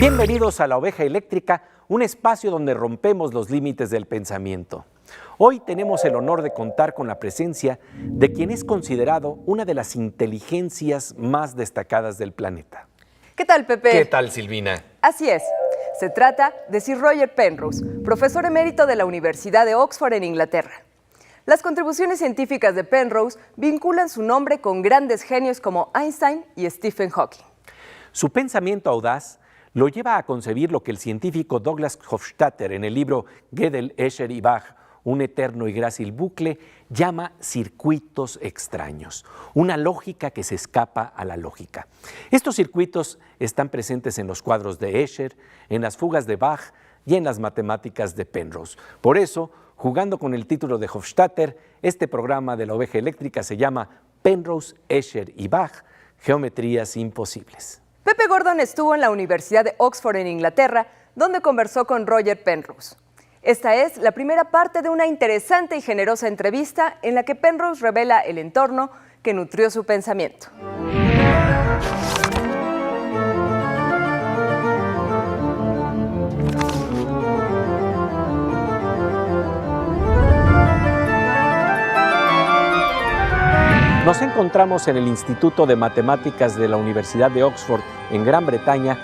Bienvenidos a la Oveja Eléctrica, un espacio donde rompemos los límites del pensamiento. Hoy tenemos el honor de contar con la presencia de quien es considerado una de las inteligencias más destacadas del planeta. ¿Qué tal, Pepe? ¿Qué tal, Silvina? Así es. Se trata de Sir Roger Penrose, profesor emérito de la Universidad de Oxford en Inglaterra. Las contribuciones científicas de Penrose vinculan su nombre con grandes genios como Einstein y Stephen Hawking. Su pensamiento audaz lo lleva a concebir lo que el científico Douglas Hofstadter en el libro Gödel, Escher y Bach, un eterno y grácil bucle, llama circuitos extraños, una lógica que se escapa a la lógica. Estos circuitos están presentes en los cuadros de Escher, en las fugas de Bach y en las matemáticas de Penrose. Por eso, jugando con el título de Hofstadter, este programa de la Oveja Eléctrica se llama Penrose, Escher y Bach, Geometrías Imposibles. Pepe Gordon estuvo en la Universidad de Oxford en Inglaterra, donde conversó con Roger Penrose. Esta es la primera parte de una interesante y generosa entrevista en la que Penrose revela el entorno que nutrió su pensamiento. Nos encontramos en el Instituto de Matemáticas de la Universidad de Oxford, en Gran Bretaña,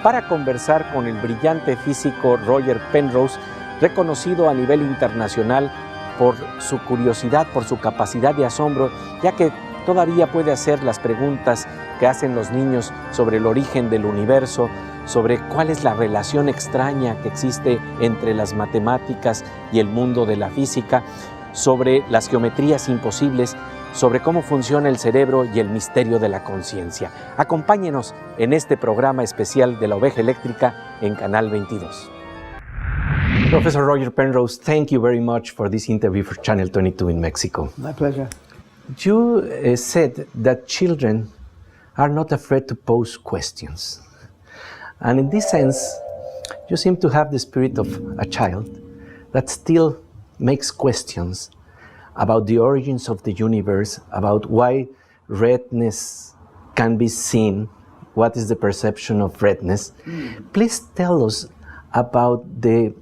para conversar con el brillante físico Roger Penrose, reconocido a nivel internacional por su curiosidad, por su capacidad de asombro, ya que todavía puede hacer las preguntas que hacen los niños sobre el origen del universo, sobre cuál es la relación extraña que existe entre las matemáticas y el mundo de la física, sobre las geometrías imposibles, sobre cómo funciona el cerebro y el misterio de la conciencia. Acompáñenos en este programa especial de la Oveja Eléctrica en Canal 22. Professor Roger Penrose, thank you very much for this interview for Channel 22 in Mexico. My pleasure. You said that children are not afraid to pose questions. And in this sense, you seem to have the spirit of a child that still makes questions about the origins of the universe, about why redness can be seen, what is the perception of redness. Please tell us about the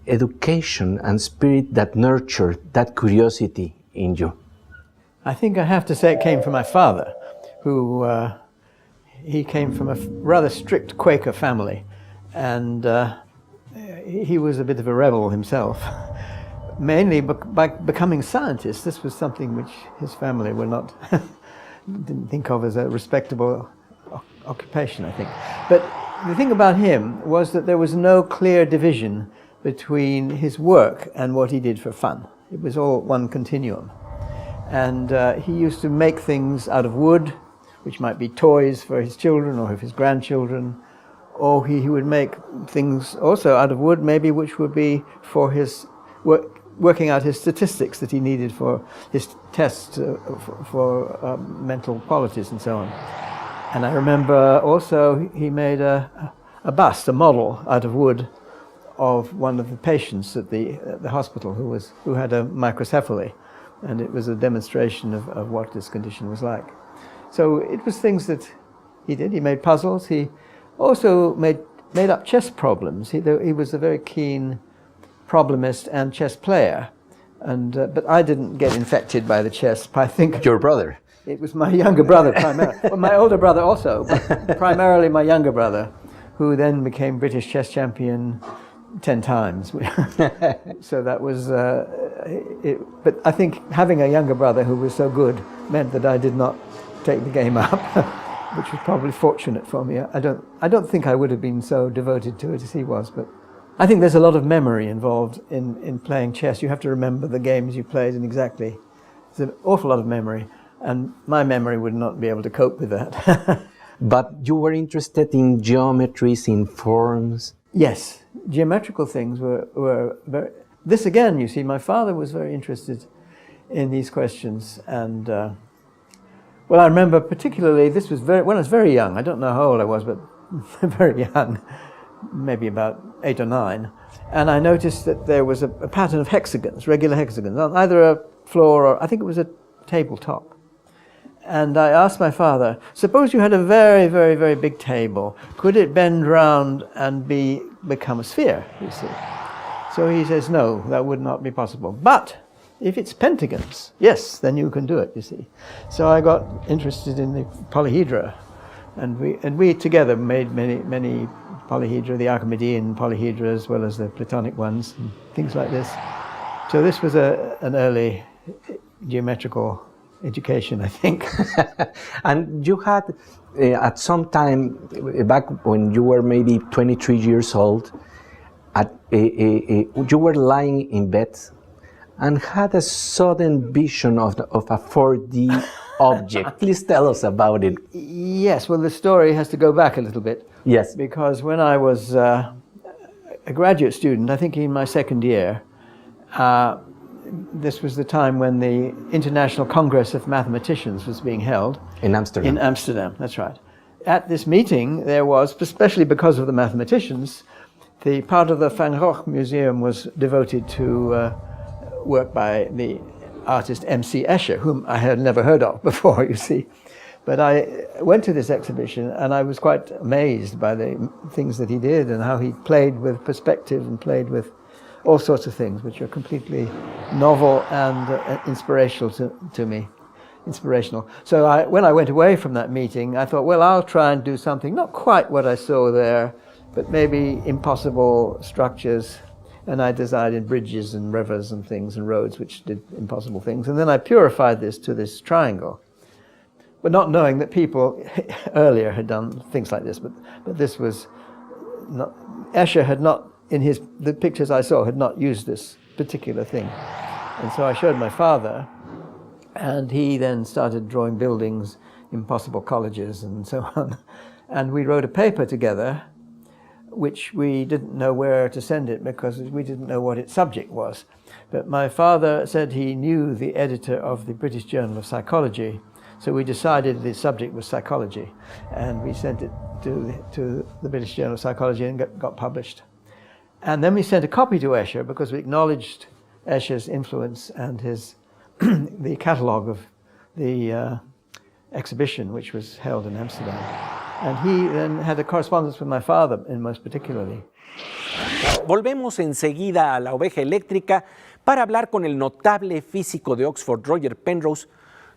education and spirit that nurtured that curiosity in you. I think I have to say it came from my father, who he came from a rather strict Quaker family, and he was a bit of a rebel himself. Mainly by becoming scientists. This was something which his family were not didn't think of as a respectable occupation, I think. But the thing about him was that there was no clear division between his work and what he did for fun. It was all one continuum. And he used to make things out of wood, which might be toys for his children or his grandchildren, or he would make things also out of wood, maybe which would be for his working out his statistics that he needed for his tests for mental qualities and so on. And I remember also he made a bust, a model out of wood of one of the patients at the hospital who had a microcephaly, and it was a demonstration of what this condition was like. So it was things that he did. He made puzzles. He also made up chess problems. He was a very keen problemist and chess player, and but I didn't get infected by the chess. I think Your brother? It was my younger brother primarily. Well, my older brother also, but primarily my younger brother, who then became British chess champion 10 times. So that was but I think having a younger brother who was so good meant that I did not take the game up, which was probably fortunate for me. I don't think I would have been so devoted to it as he was, but I think there's a lot of memory involved in playing chess. You have to remember the games you played and exactly. There's an awful lot of memory, and my memory would not be able to cope with that. But you were interested in geometries, in forms? Yes, geometrical things were very... This again, you see, my father was very interested in these questions, and well, I remember particularly, this was when I was very young. I don't know how old I was, but very young. Maybe about 8 or 9, and I noticed that there was a pattern of hexagons, regular hexagons, on either a floor or I think it was a tabletop. And I asked my father, suppose you had a very, very, very big table. Could it bend round and become a sphere, you see? So he says, no, that would not be possible. But if it's pentagons, yes, then you can do it, you see. So I got interested in the polyhedra. And we together made many polyhedra, the Archimedean polyhedra as well as the Platonic ones, and things like this. So this was an early geometrical education, I think. And you had, at some time, back when you were maybe 23 years old, you were lying in bed and had a sudden vision of a 4D object. Please tell us about it. Yes, well, the story has to go back a little bit. Yes. Because when I was a graduate student, I think in my second year, this was the time when the International Congress of Mathematicians was being held. In Amsterdam. In Amsterdam, that's right. At this meeting, there was, especially because of the mathematicians, the part of the Van Gogh Museum was devoted to work by the artist M.C. Escher, whom I had never heard of before, you see. But I went to this exhibition and I was quite amazed by the things that he did and how he played with perspective and played with all sorts of things which are completely novel and inspirational to me. Inspirational. So when I went away from that meeting, I thought, well, I'll try and do something, not quite what I saw there, but maybe impossible structures. And I designed bridges and rivers and things and roads which did impossible things. And then I purified this to this triangle. But not knowing that people earlier had done things like this. But this was not, Escher had not, in the pictures I saw, had not used this particular thing. And so I showed my father, and he then started drawing buildings, impossible colleges and so on. And we wrote a paper together, which we didn't know where to send it because we didn't know what its subject was. But my father said he knew the editor of the British Journal of Psychology, so we decided the subject was psychology, and we sent it to the British Journal of Psychology and got published. And then we sent a copy to Escher because we acknowledged Escher's influence and his the catalogue of the exhibition which was held in Amsterdam. And he then had a correspondence with my father, and most particularly. Volvemos enseguida a la Oveja Eléctrica para hablar con el notable físico de Oxford, Roger Penrose,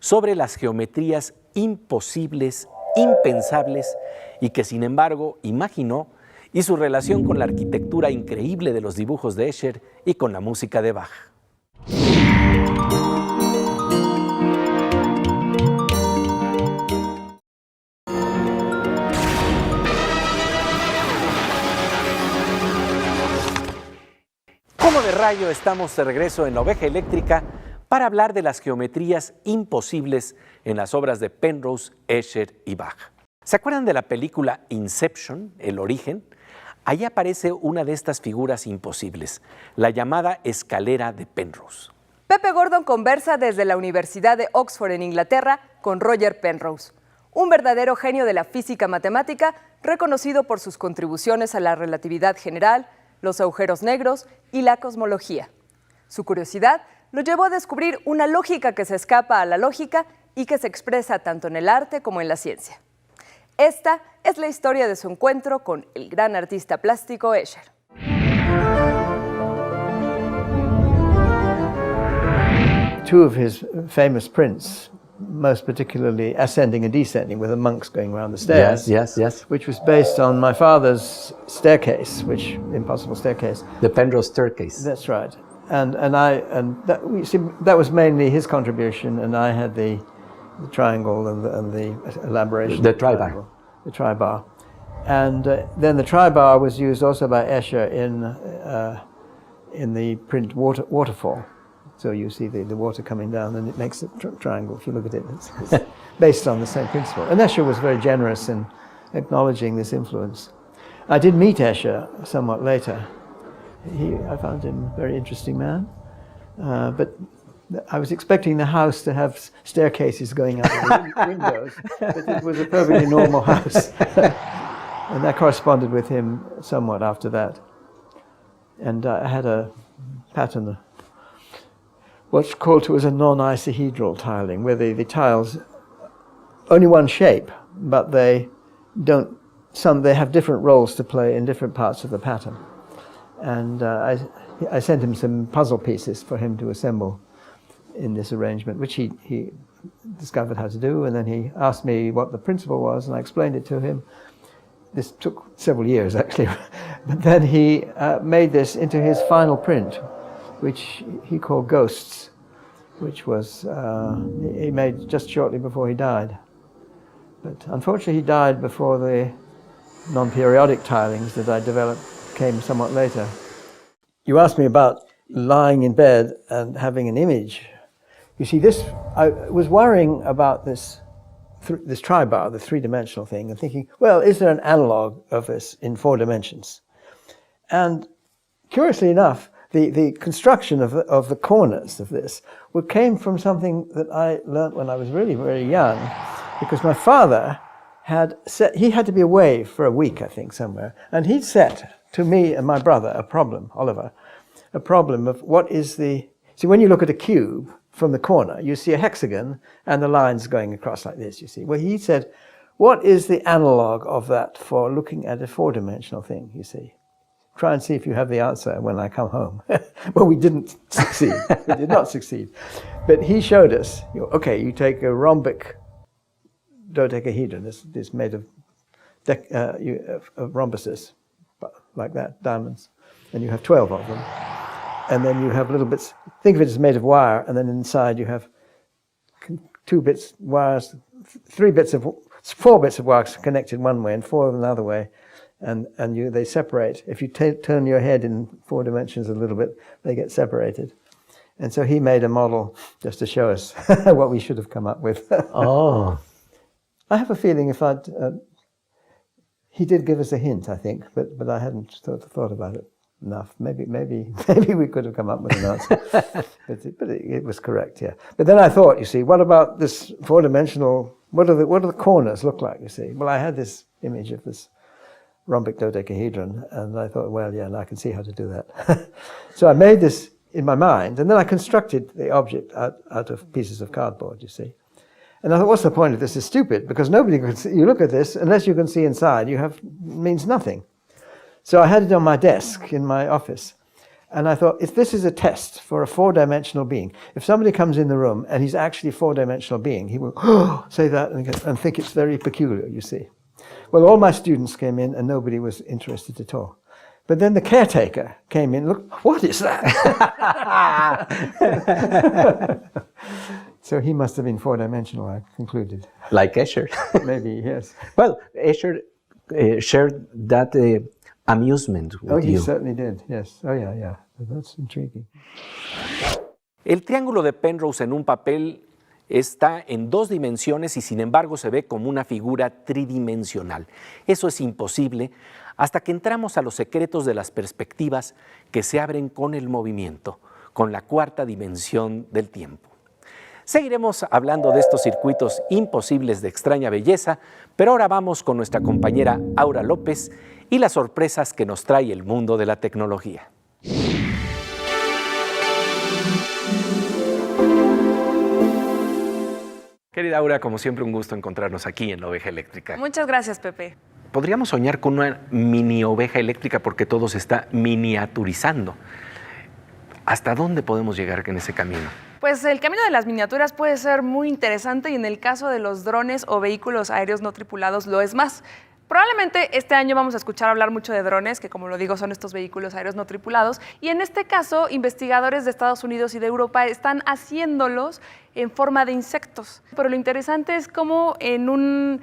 sobre las geometrías imposibles, impensables y que sin embargo imaginó, y su relación con la arquitectura increíble de los dibujos de Escher y con la música de Bach. Como de rayo, estamos de regreso en la Oveja Eléctrica para hablar de las geometrías imposibles en las obras de Penrose, Escher y Bach. ¿Se acuerdan de la película Inception, El origen? Ahí aparece una de estas figuras imposibles, la llamada escalera de Penrose. Pepe Gordon conversa desde la Universidad de Oxford en Inglaterra con Roger Penrose, un verdadero genio de la física matemática reconocido por sus contribuciones a la relatividad general, los agujeros negros y la cosmología. Su curiosidad lo llevó a descubrir una lógica que se escapa a la lógica y que se expresa tanto en el arte como en la ciencia. Esta es la historia de su encuentro con el gran artista plástico Escher. Two of his famous prints, most particularly Ascending and Descending, with the monks going around the stairs. Yes. Which was based on my father's staircase, impossible staircase. The Penrose staircase. That's right. And that was mainly his contribution, and I had the triangle and the elaboration. The tribar. The tribar. And then the tribar was used also by Escher in the print Waterfall. So you see the water coming down and it makes a triangle. If you look at it, it's based on the same principle. And Escher was very generous in acknowledging this influence. I did meet Escher somewhat later. I found him a very interesting man. But I was expecting the house to have staircases going out of the windows, but it was a perfectly normal house. And I corresponded with him somewhat after that. And I had a pattern, what's called to as a non-isohedral tiling, where the tiles only one shape, but they have different roles to play in different parts of the pattern. And I sent him some puzzle pieces for him to assemble in this arrangement, which he discovered how to do, and then he asked me what the principle was, and I explained it to him. This took several years, actually. But then he made this into his final print, which he called Ghosts, which was he made just shortly before he died. But unfortunately, he died before the non-periodic tilings that I developed came somewhat later. You asked me about lying in bed and having an image. You see, I was worrying about this tribar, the three-dimensional thing, and thinking, well, is there an analog of this in 4 dimensions? And curiously enough, the construction of the corners of this came from something that I learnt when I was really very young, because my father had to be away for a week, I think, somewhere, and he'd set to me and my brother a problem, Oliver, a problem of what is see, when you look at a cube from the corner, you see a hexagon and the lines going across like this, you see. Well, he said, what is the analog of that for looking at a 4-dimensional thing, you see? Try and see if you have the answer when I come home. Well, we didn't succeed. We did not succeed. But he showed us, okay, you take a rhombic dodecahedron, this made of rhombuses, like that, diamonds, and you have 12 of them. And then you have little bits, think of it as made of wire, and then inside you have 4 bits of wire connected one way and 4 another way, and they separate. If you turn your head in 4 dimensions a little bit, they get separated. And so he made a model just to show us what we should have come up with. Oh. I have a feeling he did give us a hint, I think, but I hadn't thought about it enough. Maybe we could have come up with an answer. but it was correct, yeah. But then I thought, you see, what about this 4-dimensional, what do the corners look like, you see? Well, I had this image of this rhombic dodecahedron, and I thought, well, yeah, now I can see how to do that. So I made this in my mind, and then I constructed the object out of pieces of cardboard, you see. And I thought, what's the point of this? It's stupid, because nobody can see. You look at this, unless you can see inside, means nothing. So I had it on my desk in my office, and I thought, if this is a test for a 4-dimensional being, if somebody comes in the room and he's actually a 4-dimensional being, he will say that and think it's very peculiar, you see. Well, all my students came in and nobody was interested at all. But then the caretaker came in, look, what is that? So he must have been 4-dimensional, I concluded. Like Escher. Maybe, yes. Well, Escher shared that amusement with you. He certainly did, yes. Oh, yeah. That's intriguing. El triángulo de Penrose en un papel está en 2 dimensiones y sin embargo se ve como una figura tridimensional. Eso es imposible hasta que entramos a los secretos de las perspectivas que se abren con el movimiento, con la 4ª dimensión del tiempo. Seguiremos hablando de estos circuitos imposibles de extraña belleza, pero ahora vamos con nuestra compañera Aura López y las sorpresas que nos trae el mundo de la tecnología. Querida Aura, como siempre un gusto encontrarnos aquí en la Oveja Eléctrica. Muchas gracias, Pepe. Podríamos soñar con una mini oveja eléctrica porque todo se está miniaturizando. ¿Hasta dónde podemos llegar en ese camino? Pues el camino de las miniaturas puede ser muy interesante y en el caso de los drones o vehículos aéreos no tripulados lo es más. Probablemente este año vamos a escuchar hablar mucho de drones, que como lo digo son estos vehículos aéreos no tripulados, y en este caso investigadores de Estados Unidos y de Europa están haciéndolos en forma de insectos. Pero lo interesante es cómo en un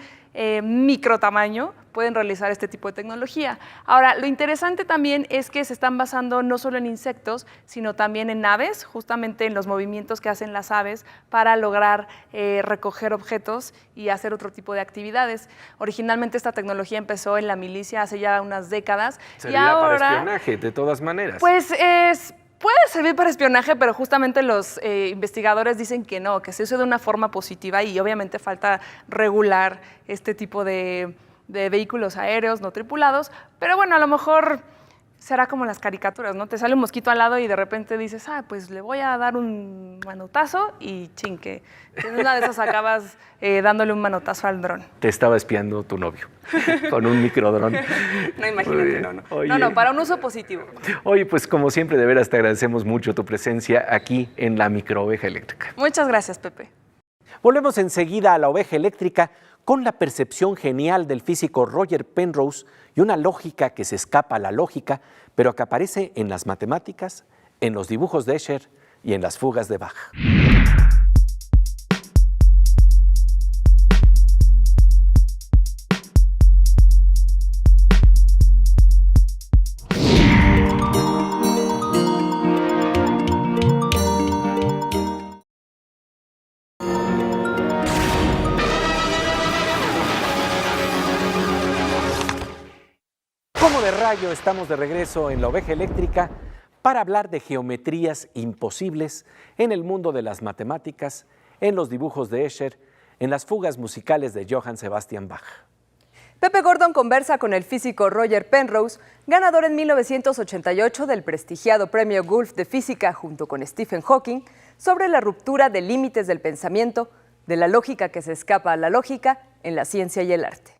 micro tamaño pueden realizar este tipo de tecnología. Ahora, lo interesante también es que se están basando no solo en insectos, sino también en aves, justamente en los movimientos que hacen las aves para lograr recoger objetos y hacer otro tipo de actividades. Originalmente esta tecnología empezó en la milicia hace ya unas décadas. Servirá para espionaje, de todas maneras. Pues puede servir para espionaje, pero justamente los investigadores dicen que no, que se usa de una forma positiva y obviamente falta regular este tipo de vehículos aéreos no tripulados, pero bueno, a lo mejor será como las caricaturas, ¿no? Te sale un mosquito al lado y de repente dices, pues le voy a dar un manotazo y chinque. En una de esas acabas dándole un manotazo al dron. Te estaba espiando tu novio con un microdrón. No, imagínate, no. Oye, no, para un uso positivo. Oye, pues como siempre, de veras te agradecemos mucho tu presencia aquí en la Oveja Eléctrica. Muchas gracias, Pepe. Volvemos enseguida a la Oveja Eléctrica con la percepción genial del físico Roger Penrose y una lógica que se escapa a la lógica, pero que aparece en las matemáticas, en los dibujos de Escher y en las fugas de Bach. Como de rayo, estamos de regreso en la Oveja Eléctrica para hablar de geometrías imposibles en el mundo de las matemáticas, en los dibujos de Escher, en las fugas musicales de Johann Sebastian Bach. Pepe Gordon conversa con el físico Roger Penrose, ganador en 1988 del prestigiado Premio Gulf de Física junto con Stephen Hawking, sobre la ruptura de límites del pensamiento, de la lógica que se escapa a la lógica en la ciencia y el arte.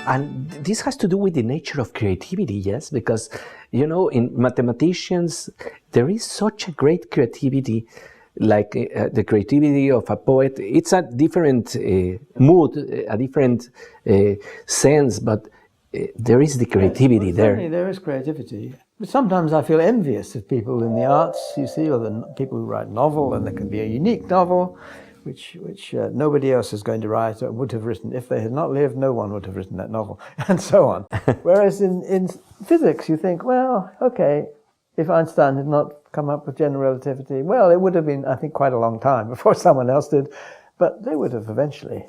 And this has to do with the nature of creativity, yes? Because, you know, in mathematicians, there is such a great creativity, like the creativity of a poet. It's a different mood, a different sense, but there is the creativity there. Certainly there is creativity. But sometimes I feel envious of people in the arts, you see, or the people who write novel, and there can be a unique novel, which nobody else is going to write or would have written. If they had not lived, no one would have written that novel, and so on. Whereas in physics, you think, well, okay, if Einstein had not come up with general relativity, well, it would have been, I think, quite a long time before someone else did, but they would have eventually.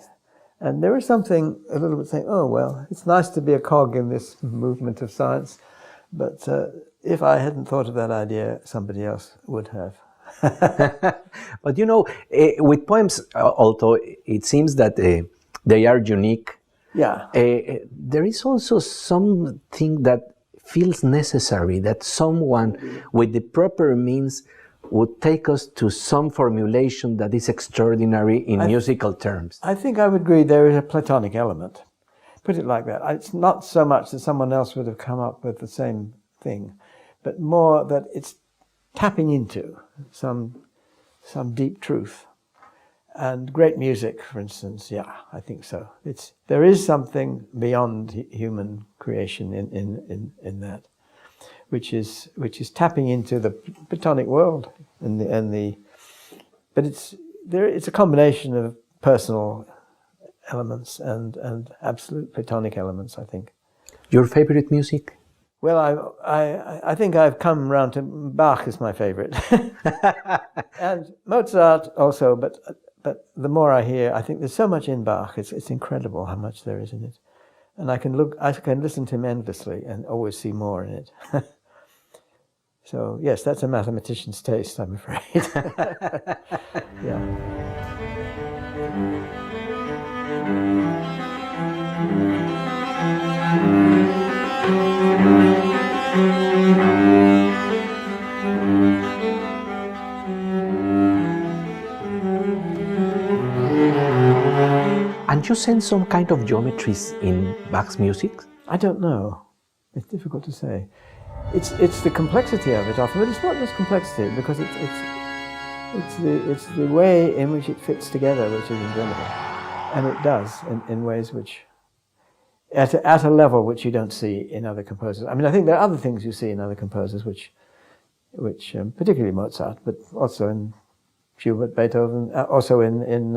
And there is something a little bit saying, oh, well, it's nice to be a cog in this movement of science, but if I hadn't thought of that idea, somebody else would have. But you know, with poems, although it seems that they are unique, yeah, there is also something that feels necessary, that someone with the proper means would take us to some formulation that is extraordinary in musical terms. I think I would agree there is a Platonic element. Put it like that. It's not so much that someone else would have come up with the same thing, but more that it's tapping into some deep truth. And great music, for instance, yeah, I think so. There is something beyond human creation in that, which is tapping into the Platonic world, but it's a combination of personal elements and absolute Platonic elements, I think. Your favorite music? Well, I think I've come round to Bach is my favorite, and Mozart also. But the more I hear, I think there's so much in Bach. It's incredible how much there is in it, and I can listen to him endlessly and always see more in it. So yes, that's a mathematician's taste, I'm afraid. Yeah. And you sense some kind of geometries in Bach's music? I don't know. It's difficult to say. It's the complexity of it often, but it's not just complexity, because it's the way in which it fits together which is incredible, and it does in ways which at a level which you don't see in other composers. I mean, I think there are other things you see in other composers which particularly Mozart, but also in Schubert, Beethoven, also in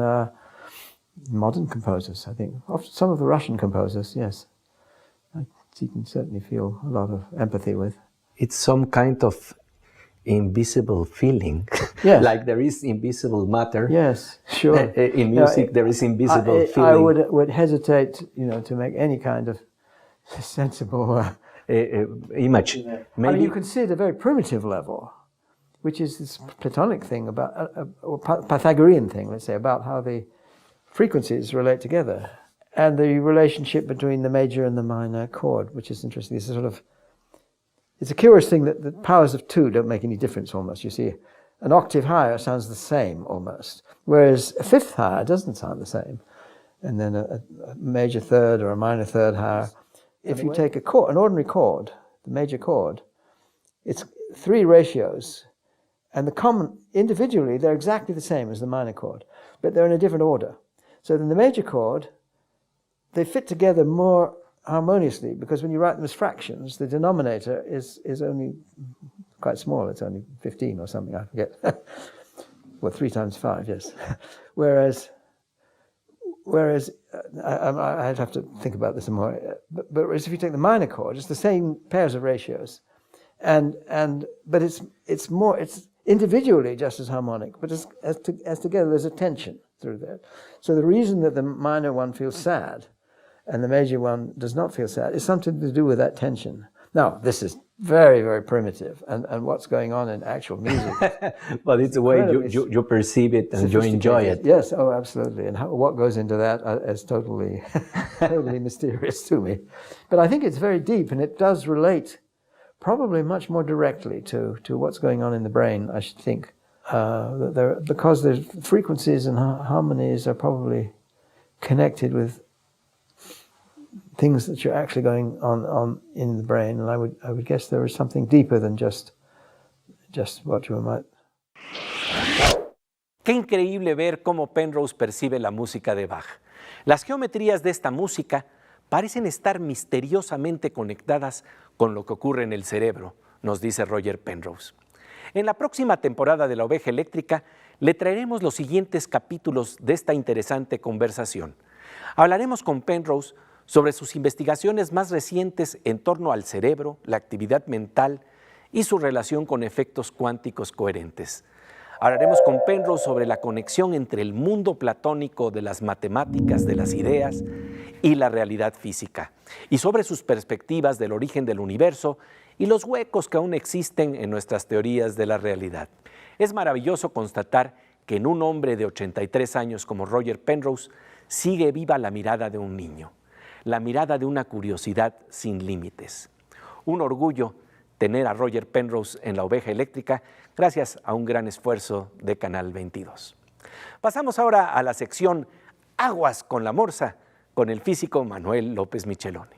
modern composers, I think. Some of the Russian composers, yes. You can certainly feel a lot of empathy with. It's some kind of invisible feeling. Yes. Like there is invisible matter. Yes, sure. In music, there is invisible feeling. I would hesitate, to make any kind of sensible image. Maybe. I mean, you can see at a very primitive level, which is this Platonic thing about, or Pythagorean thing, let's say, about how the frequencies relate together. and the relationship between the major and the minor chord, which is interesting. It's a curious thing that the powers of two don't make any difference almost. You see, an octave higher sounds the same almost, whereas a fifth higher doesn't sound the same. And then a major third or a minor third higher. If you take a chord, an ordinary chord, the major chord, it's three ratios, and individually they're exactly the same as the minor chord, but they're in a different order. So in the major chord, they fit together more harmoniously, because when you write them as fractions, the denominator is only quite small. It's only 15 or something, I forget. Well, 3 times 5, yes. Whereas I'd have to think about this more. But whereas if you take the minor chord, it's the same pairs of ratios, but it's individually just as harmonic, but as together there's a tension through that. So the reason that the minor one feels sad and the major one does not feel sad is something to do with that tension. Now, this is very, very primitive, and what's going on in actual music. But it's the way you perceive it and you enjoy it. Yes, oh, absolutely. And what goes into that is totally, totally mysterious to me. But I think it's very deep, and it does relate probably much more directly to what's going on in the brain, I should think. Because the frequencies and harmonies are probably connected with things that are actually going on in the brain, and I would guess there is something deeper than just what you might. Qué increíble ver cómo Penrose percibe la música de Bach. Las geometrías de esta música parecen estar misteriosamente conectadas con lo que ocurre en el cerebro, nos dice Roger Penrose. En la próxima temporada de La Oveja Eléctrica le traeremos los siguientes capítulos de esta interesante conversación. Hablaremos con Penrose sobre sus investigaciones más recientes en torno al cerebro, la actividad mental y su relación con efectos cuánticos coherentes. Hablaremos con Penrose sobre la conexión entre el mundo platónico de las matemáticas, de las ideas y la realidad física, y sobre sus perspectivas del origen del universo y los huecos que aún existen en nuestras teorías de la realidad. Es maravilloso constatar que en un hombre de 83 años como Roger Penrose sigue viva la mirada de un niño, la mirada de una curiosidad sin límites. Un orgullo tener a Roger Penrose en La Oveja Eléctrica gracias a un gran esfuerzo de Canal 22. Pasamos ahora a la sección Aguas con la Morsa con el físico Manuel López Micheloni.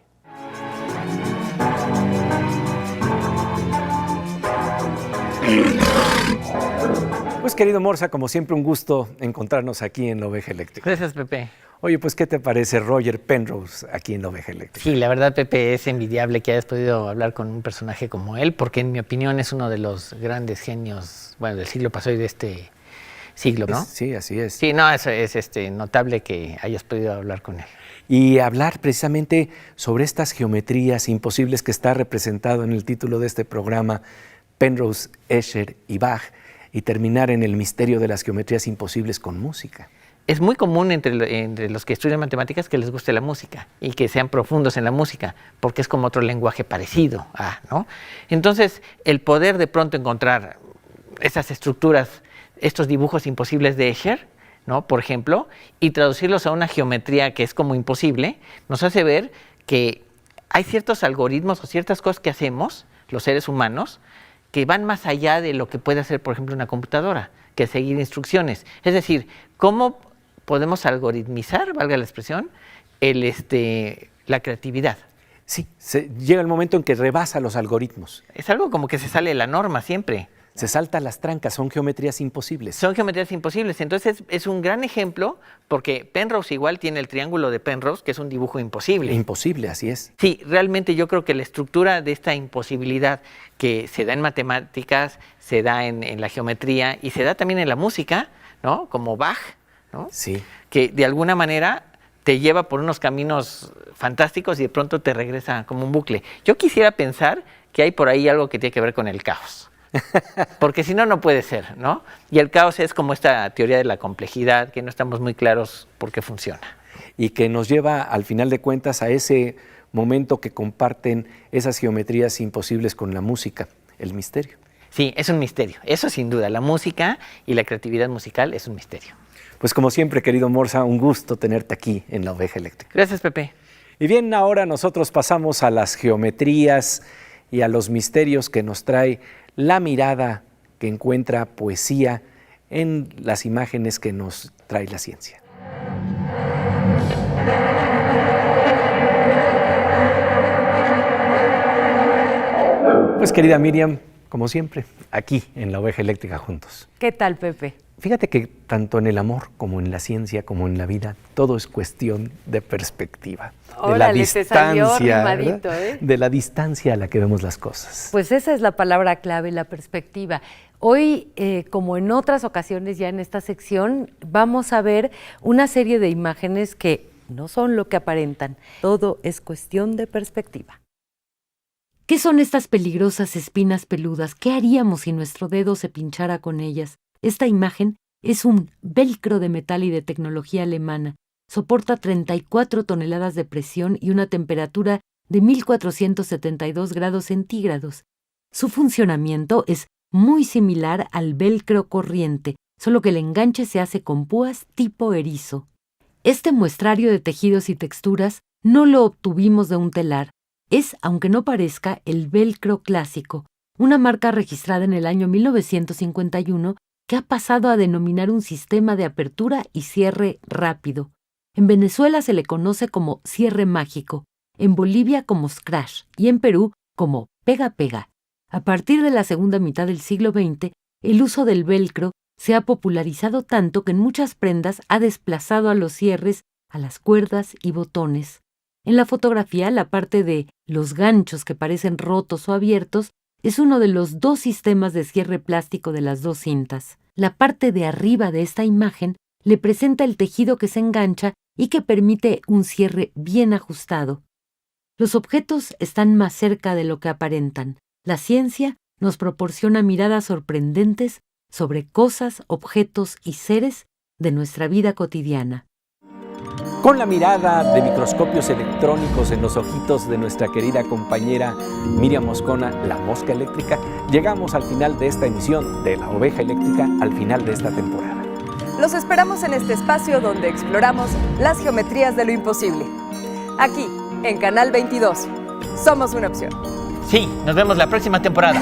Pues querido Morsa, como siempre un gusto encontrarnos aquí en La Oveja Eléctrica. Gracias, Pepe. Oye, pues ¿qué te parece Roger Penrose aquí en La Oveja Eléctrica? Sí, la verdad, Pepe, es envidiable que hayas podido hablar con un personaje como él, porque en mi opinión es uno de los grandes genios, bueno, del siglo pasado y de este siglo, ¿no? Sí, así es. Sí, no, es notable que hayas podido hablar con él. Y hablar precisamente sobre estas geometrías imposibles que está representado en el título de este programa, Penrose, Escher y Bach, y terminar en el misterio de las geometrías imposibles con música. Es muy común entre los que estudian matemáticas que les guste la música y que sean profundos en la música, porque es como otro lenguaje parecido a, ¿no? Entonces, el poder de pronto encontrar esas estructuras, estos dibujos imposibles de Escher, ¿no? Por ejemplo, y traducirlos a una geometría que es como imposible, nos hace ver que hay ciertos algoritmos o ciertas cosas que hacemos, los seres humanos, que van más allá de lo que puede hacer, por ejemplo, una computadora, que seguir instrucciones. Es decir, ¿cómo podemos algoritmizar, valga la expresión, la creatividad? Sí, llega el momento en que rebasa los algoritmos. Es algo como que se sale de la norma siempre. Se salta las trancas, son geometrías imposibles. Son geometrías imposibles. Entonces es un gran ejemplo porque Penrose igual tiene el triángulo de Penrose, que es un dibujo imposible. Imposible, así es. Sí, realmente yo creo que la estructura de esta imposibilidad que se da en matemáticas, se da en la geometría y se da también en la música, ¿no? Como Bach, ¿no? Sí. Que de alguna manera te lleva por unos caminos fantásticos y de pronto te regresa como un bucle. Yo quisiera pensar que hay por ahí algo que tiene que ver con el caos. Porque si no, no puede ser, ¿no? Y el caos es como esta teoría de la complejidad, que no estamos muy claros por qué funciona. Y que nos lleva, al final de cuentas, a ese momento que comparten esas geometrías imposibles con la música, el misterio. Sí, es un misterio, eso sin duda. La música y la creatividad musical es un misterio. Pues como siempre, querido Morsa, un gusto tenerte aquí en la Oveja Eléctrica. Gracias, Pepe. Y bien, ahora nosotros pasamos a las geometrías y a los misterios que nos trae la mirada que encuentra poesía en las imágenes que nos trae la ciencia. Pues querida Miriam, como siempre, aquí en la Oveja Eléctrica juntos. ¿Qué tal, Pepe? Fíjate que tanto en el amor como en la ciencia como en la vida, todo es cuestión de perspectiva. Órale, te salió rimadito, ¿eh? De la distancia a la que vemos las cosas. Pues esa es la palabra clave, la perspectiva. Hoy, como en otras ocasiones ya en esta sección, vamos a ver una serie de imágenes que no son lo que aparentan. Todo es cuestión de perspectiva. ¿Qué son estas peligrosas espinas peludas? ¿Qué haríamos si nuestro dedo se pinchara con ellas? Esta imagen es un velcro de metal y de tecnología alemana. Soporta 34 toneladas de presión y una temperatura de 1472 grados centígrados. Su funcionamiento es muy similar al velcro corriente, solo que el enganche se hace con púas tipo erizo. Este muestrario de tejidos y texturas no lo obtuvimos de un telar. Es, aunque no parezca, el velcro clásico, una marca registrada en el año 1951 que ha pasado a denominar un sistema de apertura y cierre rápido. En Venezuela se le conoce como cierre mágico, en Bolivia como scratch y en Perú como pega-pega. A partir de la segunda mitad del siglo XX, el uso del velcro se ha popularizado tanto que en muchas prendas ha desplazado a los cierres, a las cuerdas y botones. En la fotografía, la parte de los ganchos que parecen rotos o abiertos es uno de los dos sistemas de cierre plástico de las dos cintas. La parte de arriba de esta imagen le presenta el tejido que se engancha y que permite un cierre bien ajustado. Los objetos están más cerca de lo que aparentan. La ciencia nos proporciona miradas sorprendentes sobre cosas, objetos y seres de nuestra vida cotidiana. Con la mirada de microscopios electrónicos en los ojitos de nuestra querida compañera Miriam Moscona, la mosca eléctrica, llegamos al final de esta emisión de la Oveja Eléctrica, al final de esta temporada. Los esperamos en este espacio donde exploramos las geometrías de lo imposible. Aquí, en Canal 22. Somos una opción. Sí, nos vemos la próxima temporada.